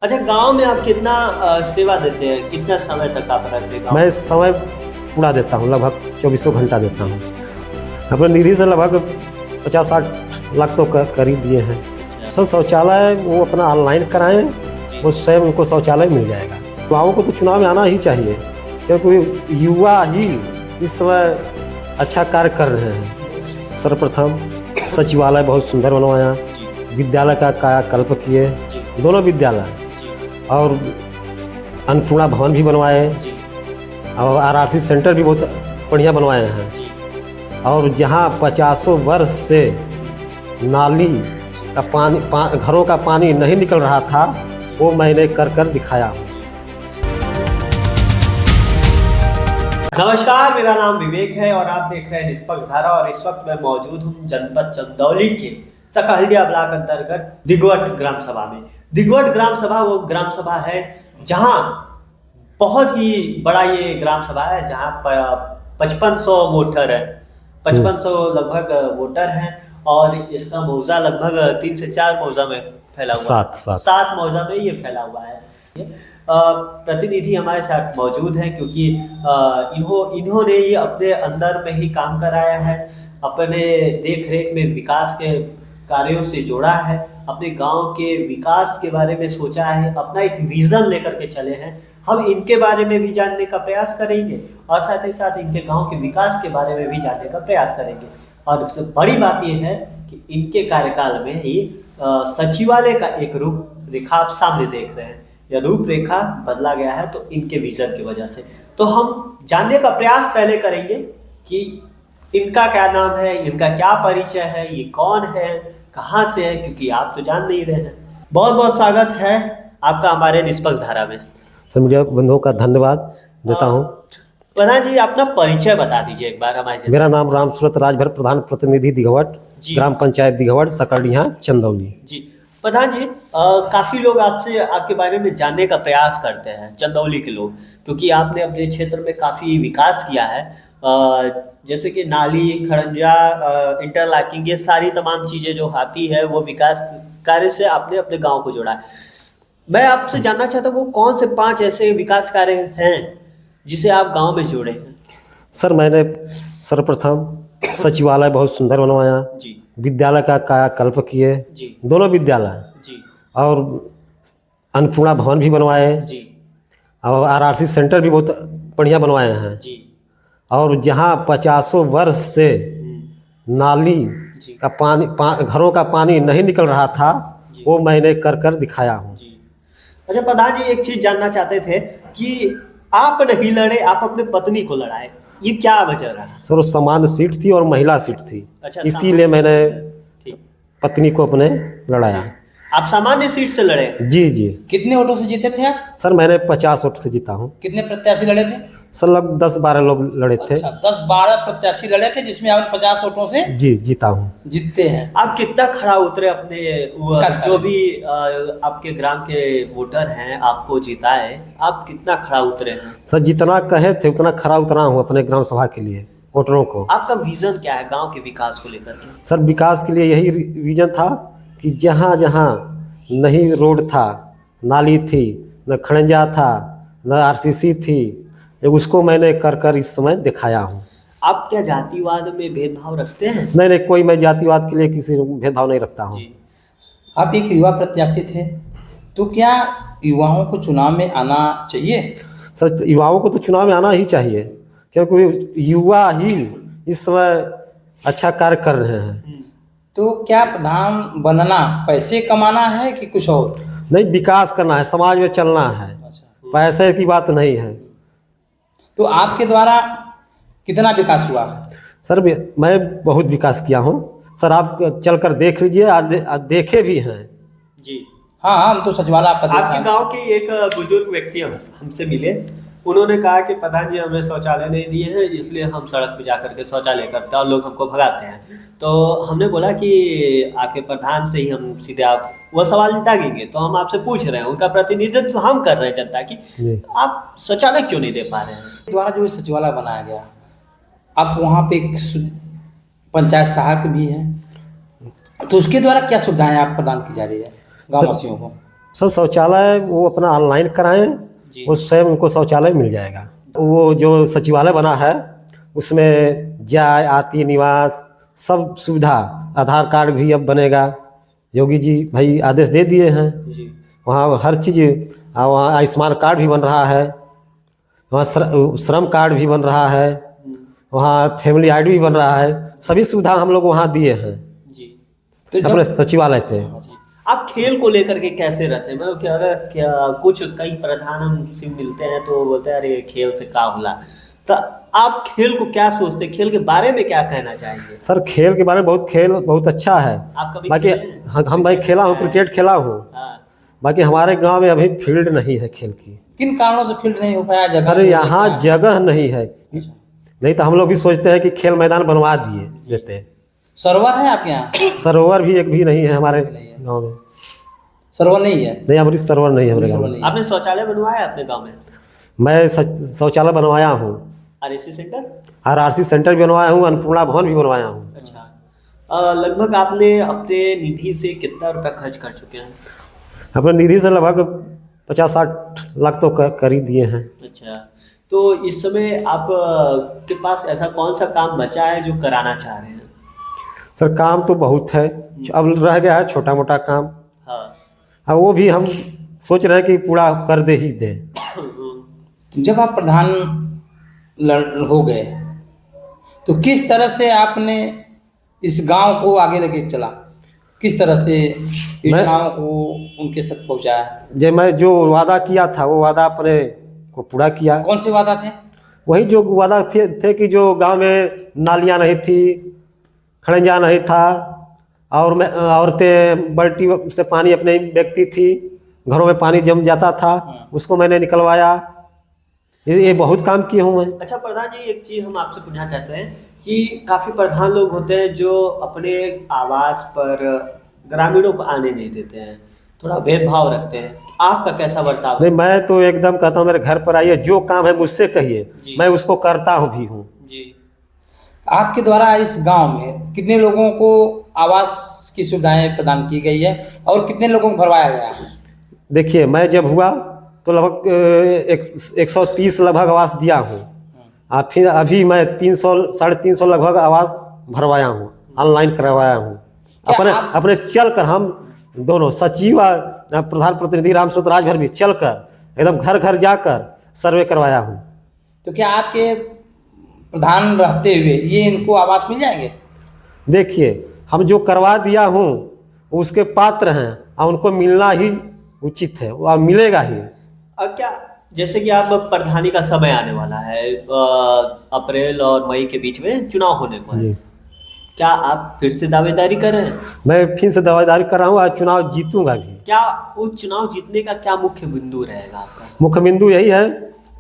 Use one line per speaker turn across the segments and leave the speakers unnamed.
अच्छा, गाँव में आप कितना सेवा देते हैं? कितना समय तक आप रहते हैं गाँव
मैं
में?
समय पूरा देता हूँ, लगभग 24 घंटा देता हूँ। अपने निधि से लगभग 50-60 लाख तो करीब दिए हैं।
अच्छा,
सर शौचालय वो अपना ऑनलाइन कराएं,
जी,
वो स्वयं उनको शौचालय मिल जाएगा। युवाओं को तो चुनाव में आना ही चाहिए, क्योंकि युवा ही इस समय अच्छा कार्य कर रहे हैं। सर्वप्रथम सचिवालय बहुत सुंदर बनवाया,
जी,
विद्यालय का कायाकल्प किए,
जी,
दोनों विद्यालय,
जी,
और अन्नपूर्णा भवन भी बनवाए,
जी,
और आरआरसी सेंटर भी बहुत बढ़िया बनवाए हैं।
जी,
और जहाँ 50 वर्ष से नाली का पानी घरों का पानी नहीं निकल रहा था, वो मैंने कर दिखाया।
नमस्कार, मेरा नाम विवेक है और आप देख रहे हैं निष्पक्ष धारा। और इस वक्त मैं मौजूद हूँ जनपद चंदौली के सकहल्डिया ब्लॉक अंतर्गत दिगवट ग्राम सभा में। दिगवट ग्राम सभा वो ग्राम सभा है जहाँ बहुत ही बड़ा ये ग्राम सभा है, जहाँ 5500 वोटर है, 5500 लगभग वोटर हैं। और इसका मौजा लगभग 3 से 4 मौजा में फैला हुआ है,
सात
7 मौजा में ये फैला हुआ है। प्रतिनिधि हमारे साथ मौजूद हैं, क्योंकि इन्होंने ये अपने अंदर में ही काम कराया है, अपने देख रेख में विकास के कार्यों से जोड़ा है, अपने गांव के विकास के बारे में सोचा है, अपना एक विजन लेकर के चले हैं। हम इनके बारे में भी जानने का प्रयास करेंगे और साथ ही साथ इनके गांव के विकास के बारे में भी जानने का प्रयास करेंगे। और सबसे बड़ी बात यह है कि इनके कार्यकाल में ही सचिवालय का एक रूपरेखा आप सामने देख रहे हैं। यह रूपरेखा बदला गया है तो इनके विजन की वजह से। तो हम जानने का प्रयास पहले करेंगे कि इनका क्या नाम है, इनका क्या परिचय है, ये कौन है, कहाँ से है, क्योंकि आप तो जान नहीं रहे हैं। बहुत बहुत स्वागत है आपका हमारे निष्पक्ष धारा में।
सर मीडिया बंधुओं का धन्यवाद देता हूँ।
प्रधान जी, अपना परिचय बता दीजिए एक बार हमारे।
मेरा नाम रामसूरत राजभर, प्रधान प्रतिनिधि दिघवट,
जी।
ग्राम पंचायत दिघवट, सकहल्डिया, चंदौली।
जी प्रधान जी, काफी लोग आपसे आपके बारे में जानने का प्रयास करते हैं, चंदौली के लोग, क्योंकि आपने अपने क्षेत्र में काफी विकास किया है। जैसे कि नाली, खड़ंजा, इंटरलॉकिंग, ये सारी तमाम चीजें जो आती है वो विकास कार्य से आपने अपने गांव को जोड़ा है। मैं आपसे जानना चाहता हूँ, वो कौन से 5 ऐसे विकास कार्य हैं जिसे आप गांव में जोड़े हैं?
सर मैंने सर्वप्रथम सचिवालय बहुत सुंदर बनवाया,
जी,
विद्यालय का कायाकल्प किए,
जी,
दोनों विद्यालय,
जी,
और अन्नपूर्णा भवन भी बनवाए,
जी,
और आरआरसी सेंटर भी बहुत बढ़िया बनवाए हैं।
जी,
और जहाँ 50 वर्ष से नाली
जी,
का पानी घरों का पानी नहीं निकल रहा था,
जी,
वो मैंने कर दिखाया हूँ।
जी। अच्छा प्रधान जी, एक चीज जानना चाहते थे कि आप नहीं लड़े, आप अपने पत्नी को लड़ाए, ये क्या वजह रहा?
सर वो समान सीट थी और महिला सीट थी,
अच्छा,
इसीलिए मैंने
ठीक।
पत्नी को अपने लड़ाया।
आप सामान्य सीट से लड़े?
जी जी।
कितने वोटों से जीते थे आप?
सर मैंने 50 वोट से जीता हूँ।
कितने प्रत्याशी लड़े थे?
सर लगभग 10-12 लोग लड़े थे।
अच्छा, 10-12 प्रत्याशी लड़े थे, जिसमें आपने 50 वोटों से
जी जीता हूँ।
जीतते हैं।
आप कितना खड़ा उतरे अपने जो भी आपके ग्राम के वोटर हैं आपको जिताए, आप कितना खड़ा उतरे हैं?
सर जितना कहे थे उतना खरा उतरा हूँ अपने ग्राम सभा के लिए, वोटरों को।
आपका विजन क्या है गांव के विकास को लेकर के?
सर विकास के लिए यही विजन था कि जहाँ जहाँ नहीं रोड था, नाली थी, न खड़ंजा था, न आरसीसी थी, उसको मैंने कर इस समय दिखाया हूँ।
आप क्या जातिवाद में भेदभाव रखते हैं?
नहीं नहीं, कोई मैं जातिवाद के लिए किसी भेदभाव नहीं रखता हूँ।
जी,
आप एक युवा प्रत्याशी थे, तो क्या युवाओं को चुनाव में आना चाहिए?
सर युवाओं को तो चुनाव में आना ही चाहिए, क्योंकि युवा ही इस समय अच्छा कार्य कर रहे हैं।
तो क्या प्रधान बनना पैसे कमाना है कि कुछ और?
नहीं, विकास करना है, समाज में चलना है,
अच्छा,
पैसे की बात नहीं है।
तो आपके द्वारा कितना विकास हुआ?
सर मैं बहुत विकास किया हूँ। सर आप चल कर देख लीजिए, आज देखे भी हैं।
जी।
हाँ, हम तो सचिवालय आपका देखा
आपके
है।
गांव के एक बुजुर्ग व्यक्ति हमसे मिले, उन्होंने कहा कि प्रधान जी हमें शौचालय नहीं दिए हैं, इसलिए हम सड़क पे जाकर के शौचालय करते हैं और लोग हमको भगाते हैं। तो हमने बोला कि आपके प्रधान से ही हम सीधे आप वो सवाल दागेंगे, तो हम आपसे पूछ रहे हैं, उनका प्रतिनिधित्व हम कर रहे हैं जनता की,
जी।
आप शौचालय क्यों नहीं दे पा रहे हैं?
द्वारा जो सचिवालय बनाया गया, अब वहाँ पे एक पंचायत सहायक भी है, तो उसके द्वारा क्या सुविधाएं आप प्रदान की जा रही है गाँव वासियों को?
सर शौचालय वो अपना ऑनलाइन कराएं,
जी।
वो स्वयं उनको शौचालय मिल जाएगा। वो जो सचिवालय बना है उसमें जाय आती निवास सब सुविधा, आधार कार्ड भी अब बनेगा, योगी जी भाई आदेश दे दिए हैं।
जी।
वहाँ हर चीज़, वहाँ आयुष्मान कार्ड भी बन रहा है, वहाँ श्रम कार्ड भी बन रहा है, वहाँ फैमिली आईडी भी बन रहा है, सभी सुविधा हम लोग वहाँ दिए हैं
जी।
तो
अपने सचिवालय पे।
आप खेल को लेकर के कैसे रहते हैं? मतलब क्या अगर क्या कुछ कई प्रधान हमसे मिलते हैं तो वो बोलते हैं अरे खेल से का होला, तो आप खेल को क्या सोचते हैं, खेल के बारे में क्या कहना चाहेंगे?
सर खेल के बारे में खेल बहुत अच्छा है।
आप कभी
बाकी
खेले हैं?
हम भाई खेला हूँ, क्रिकेट खेला हूँ।
हाँ।
बाकी हमारे गांव में अभी फील्ड नहीं है खेल की।
किन कारणों से फील्ड नहीं हो पाया? जगह
सर
नहीं है
यहाँ
क्या?
जगह नहीं है, नहीं तो हम लोग भी सोचते हैं कि खेल मैदान बनवा दिए देते।
सरोवर है आपके यहाँ?
सरोवर भी एक भी नहीं है हमारे गांव में।
सरोवर नहीं है?
नहीं, अमृत सरोवर नहीं है हमारे गाँव
सरोवर
में।
नहीं है।
आपने शौचालय बनवाया है अपने गांव में?
मैं शौचालय बनवाया हूँ,
आरएसी सेंटर?
RRC सेंटर भी बनवाया हूँ, अन्नपूर्णा भवन भी बनवाया हूँ।
अच्छा। लगभग आपने अपने निधि से कितना रुपया खर्च कर चुके हैं?
अपने निधि से लगभग 50-60 लाख तो कर ही दिए हैं।
अच्छा, तो इस समय आप के पास ऐसा कौन सा काम बचा है जो कराना चाह रहे हैं?
सर काम तो बहुत है, अब रह गया है छोटा मोटा काम।
हाँ।
हाँ वो भी हम सोच रहे हैं कि पूरा कर दे ही दे।
जब आप प्रधान हो गए तो किस तरह से आपने इस गांव को आगे लेके चला, किस तरह से योजनाओं को उनके तक पहुंचाया?
जब मैं जो वादा किया था वो वादा अपने को पूरा किया।
कौन से वादा थे?
वही जो वादा थे कि जो गांव में नालियां नहीं थी, खड़ंजा नहीं था, और मैं औरतें बाल्टी से पानी अपने व्यक्ति थी, घरों में पानी जम जाता था, उसको मैंने निकलवाया। ये बहुत काम किए हूँ मैं।
अच्छा प्रधान जी, एक चीज़ हम आपसे पूछना चाहते हैं कि काफ़ी प्रधान लोग होते हैं जो अपने आवास पर ग्रामीणों को आने नहीं देते हैं, थोड़ा भेदभाव रखते हैं, आपका कैसा बर्ताव?
नहीं, मैं तो एकदम कहता हूँ मेरे घर पर आइए, जो काम है मुझसे कहिए, मैं उसको करता हूँ भी हूँ।
जी।
आपके द्वारा इस गांव में कितने लोगों को आवास की सुविधाएं प्रदान की गई है और कितने लोगों को भरवाया गया है?
देखिए मैं जब हुआ तो लगभग 130 लगभग आवास दिया हूँ। फिर अभी मैं 300-350 लगभग आवास भरवाया हूँ, ऑनलाइन करवाया हूँ। अपने चल कर हम दोनों सचिव और प्रधान प्रतिनिधि रामसूत राजभर भी चल कर एकदम घर घर जाकर सर्वे करवाया हूँ।
तो क्या आपके प्रधान रहते हुए ये इनको आवास मिल जाएंगे?
देखिए हम जो करवा दिया हूँ उसके पात्र हैं और उनको मिलना ही उचित है, वो मिलेगा ही।
क्या जैसे कि आप प्रधानी का समय आने वाला है, अप्रैल और मई के बीच में चुनाव होने को है, क्या आप फिर से दावेदारी कर रहे हैं?
मैं फिर से दावेदारी कर रहा हूँ और चुनाव जीतूंगा भी।
क्या उस चुनाव जीतने का क्या मुख्य बिंदु रहेगा आपका?
मुख्य बिंदु यही है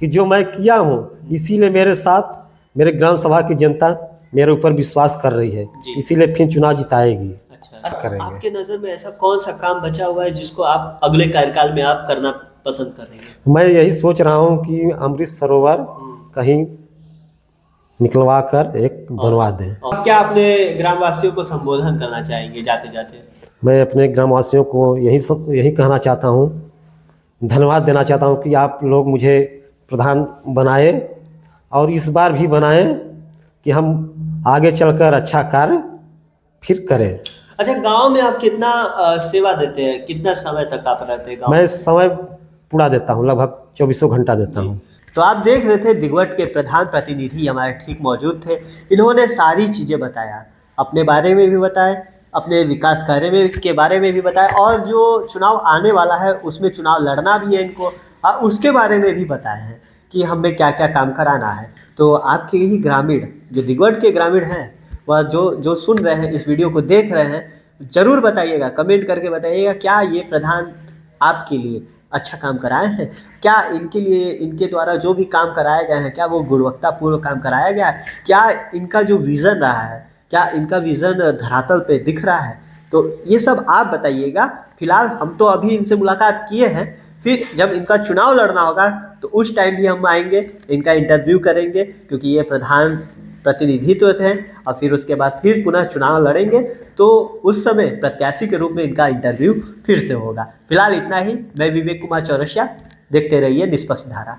कि जो मैं किया हूँ इसीलिए मेरे साथ मेरे ग्राम सभा की जनता मेरे ऊपर विश्वास कर रही है, इसीलिए फिर चुनाव जिताएगी।
अच्छा, आपके नज़र में ऐसा कौन सा काम बचा हुआ है जिसको आप अगले कार्यकाल में आप करना पसंद करेंगे?
मैं यही सोच रहा हूँ कि अमृत सरोवर कहीं निकलवा कर एक बनवा दें।
और क्या अपने ग्रामवासियों को संबोधन करना चाहेंगे जाते जाते?
मैं अपने ग्रामवासियों को यही कहना चाहता हूँ, धन्यवाद देना चाहता हूँ कि आप लोग मुझे प्रधान बनाए और इस बार भी बनाएं कि हम आगे चलकर अच्छा कार्य फिर करें।
अच्छा, गांव में आप कितना सेवा देते हैं, कितना समय तक आप रहते हैं गांव?
मैं समय पूरा देता हूँ, लगभग 24 घंटा देता हूँ।
तो आप देख रहे थे दिगवट के प्रधान प्रतिनिधि हमारे ठीक मौजूद थे। इन्होंने सारी चीज़ें बताया, अपने बारे में भी बताया, अपने विकास कार्य में के बारे में भी बताया, और जो चुनाव आने वाला है उसमें चुनाव लड़ना भी है इनको, और उसके बारे में भी बताया है कि हमें क्या क्या काम कराना है। तो आपके ही ग्रामीण जो दिगवट के ग्रामीण हैं वह जो सुन रहे हैं, इस वीडियो को देख रहे हैं, ज़रूर बताइएगा, कमेंट करके बताइएगा क्या ये प्रधान आपके लिए अच्छा काम कराए हैं, क्या इनके लिए इनके द्वारा जो भी काम कराए गए हैं क्या वो गुणवत्तापूर्ण काम कराया गया है, क्या इनका जो विज़न रहा है क्या इनका विज़न धरातल पे दिख रहा है। तो ये सब आप बताइएगा। फिलहाल हम तो अभी इनसे मुलाकात किए हैं, फिर जब इनका चुनाव लड़ना होगा तो उस टाइम भी हम आएंगे, इनका इंटरव्यू करेंगे, क्योंकि ये प्रधान प्रतिनिधित्व थे और फिर उसके बाद फिर पुनः चुनाव लड़ेंगे, तो उस समय प्रत्याशी के रूप में इनका इंटरव्यू फिर से होगा। फिलहाल इतना ही। मैं विवेक कुमार चौरसिया, देखते रहिए निष्पक्ष धारा।